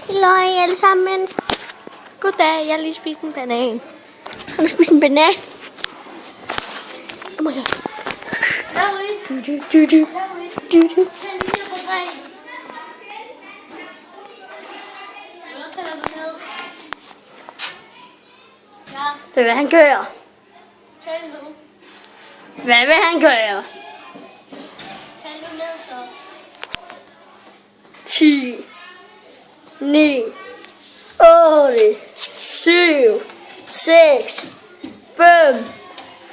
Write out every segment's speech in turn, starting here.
Hej alle sammen. Goddag, jeg har lige spist en banan. Jeg har spist en banan. Oh my god. Hvad vil han gøre? Hvad vil han gøre? Tal nu ned så. 10, 9, 8, 7, 6, 5,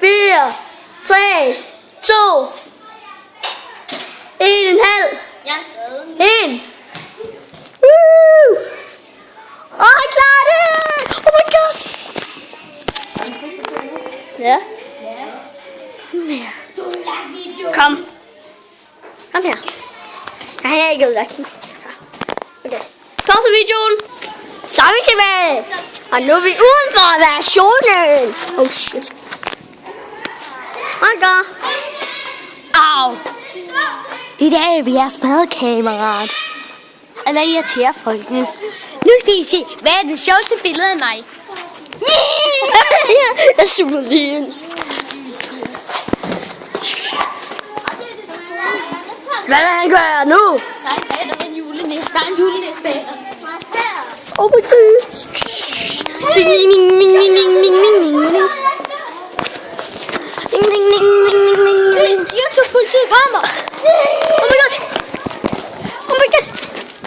4, 3, 2, 1,5. Jeg har skrevet den. 1. Woo! Han klarer det! Oh my god! Ja. Kom her. Du har lagt video. Kom. Kom her. Jeg har ikke udlagt den. Okay. Pause videoen. Så er vi tilbage. Og nu er vi uden for versionen. Oh shit. Okay. Au. I dag er vi jeres madkammerat. Eller irriterer folkene. Nu skal I se, hvad er det sjoveste billede af mig. Jeg zoomer lige ind. Hvad vil han gøre nu? Der er en bager med en julenæs. Der er en julenæs bager. Oh my god. Ding, ding, ding, ding, ding, ding, ding, ding, ding. Ding, ding, ding, ding, ding, ding. YouTube-politiet kommer. Oh my god. Oh my god.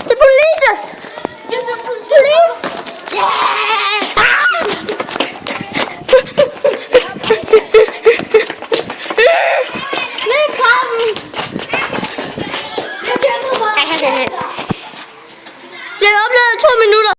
Det er politi. YouTube-politiet. Yeah! Læg krabben. Jeg kender mig. Jeg har oplevet 2 minutter.